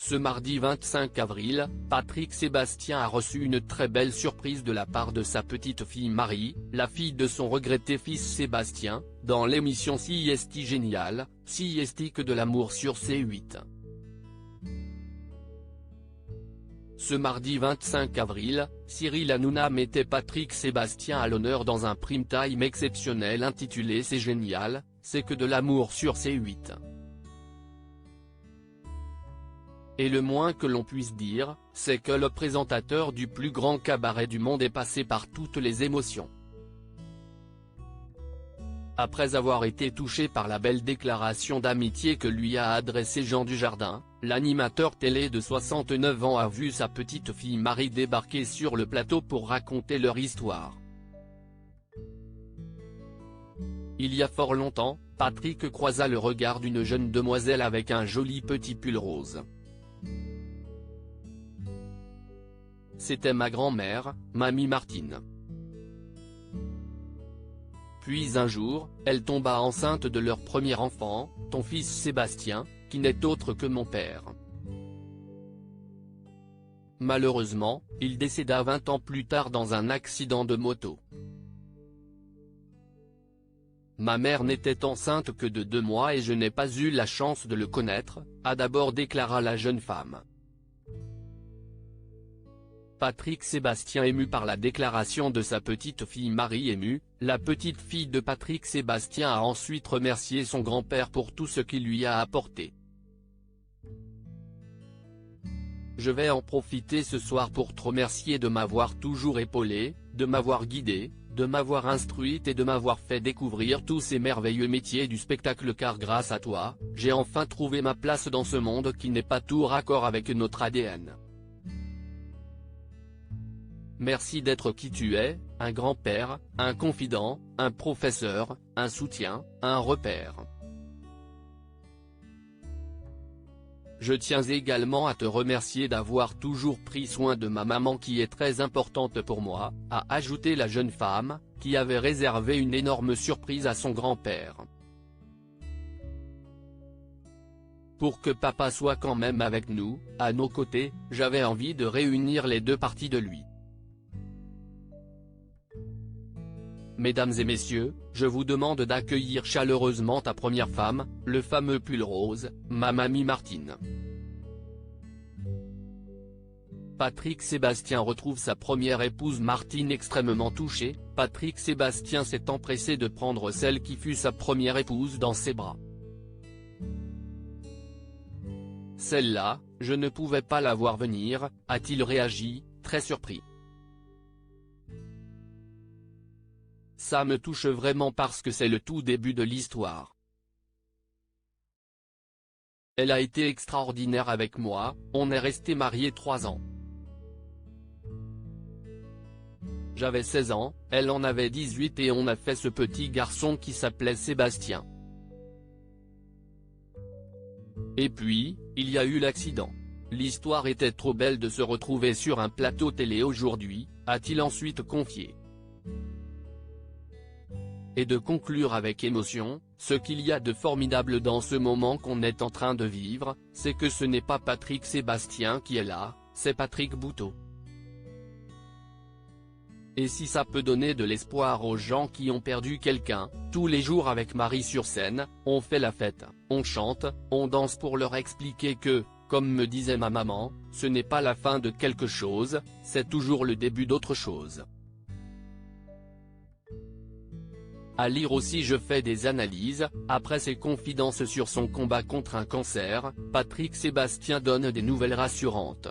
Ce mardi 25 avril, Patrick Sébastien a reçu une très belle surprise de la part de sa petite fille Marie, la fille de son regretté fils Sébastien, dans l'émission CIST Génial, CIST de l'amour sur C8. Ce mardi 25 avril, Cyril Hanouna mettait Patrick Sébastien à l'honneur dans un prime time exceptionnel intitulé C'est génial, c'est que de l'amour sur C8. Et le moins que l'on puisse dire, c'est que le présentateur du plus grand cabaret du monde est passé par toutes les émotions. Après avoir été touché par la belle déclaration d'amitié que lui a adressée Jean Dujardin, l'animateur télé de 69 ans a vu sa petite fille Marie débarquer sur le plateau pour raconter leur histoire. Il y a fort longtemps, Patrick croisa le regard d'une jeune demoiselle avec un joli petit pull rose. C'était ma grand-mère, Mamie Martine. Puis un jour, elle tomba enceinte de leur premier enfant, ton fils Sébastien, qui n'est autre que mon père. Malheureusement, il décéda 20 ans plus tard dans un accident de moto. Ma mère n'était enceinte que de 2 mois et je n'ai pas eu la chance de le connaître, a d'abord déclara la jeune femme. Patrick Sébastien ému par la déclaration de sa petite fille Marie émue, la petite fille de Patrick Sébastien a ensuite remercié son grand-père pour tout ce qu'il lui a apporté. Je vais en profiter ce soir pour te remercier de m'avoir toujours épaulé, de m'avoir guidé, de m'avoir instruite et de m'avoir fait découvrir tous ces merveilleux métiers du spectacle car grâce à toi, j'ai enfin trouvé ma place dans ce monde qui n'est pas tout raccord avec notre ADN. Merci d'être qui tu es, un grand-père, un confident, un professeur, un soutien, un repère. Je tiens également à te remercier d'avoir toujours pris soin de ma maman qui est très importante pour moi, a ajouté la jeune femme, qui avait réservé une énorme surprise à son grand-père. Pour que papa soit quand même avec nous, à nos côtés, j'avais envie de réunir les deux parties de lui. Mesdames et messieurs, je vous demande d'accueillir chaleureusement ta première femme, le fameux pull rose, ma mamie Martine. Patrick Sébastien retrouve sa première épouse Martine extrêmement touchée. Patrick Sébastien s'est empressé de prendre celle qui fut sa première épouse dans ses bras. Celle-là, je ne pouvais pas la voir venir, a-t-il réagi, très surpris. Ça me touche vraiment parce que c'est le tout début de l'histoire. Elle a été extraordinaire avec moi, on est resté mariés 3 ans. J'avais 16 ans, elle en avait 18 et on a fait ce petit garçon qui s'appelait Sébastien. Et puis, il y a eu l'accident. L'histoire était trop belle de se retrouver sur un plateau télé aujourd'hui, a-t-il ensuite confié. Et de conclure avec émotion, ce qu'il y a de formidable dans ce moment qu'on est en train de vivre, c'est que ce n'est pas Patrick Sébastien qui est là, c'est Patrick Bouteau. Et si ça peut donner de l'espoir aux gens qui ont perdu quelqu'un, tous les jours avec Marie sur scène, on fait la fête, on chante, on danse pour leur expliquer que, comme me disait ma maman, ce n'est pas la fin de quelque chose, c'est toujours le début d'autre chose. À lire aussi je fais des analyses, après ses confidences sur son combat contre un cancer, Patrick Sébastien donne des nouvelles rassurantes.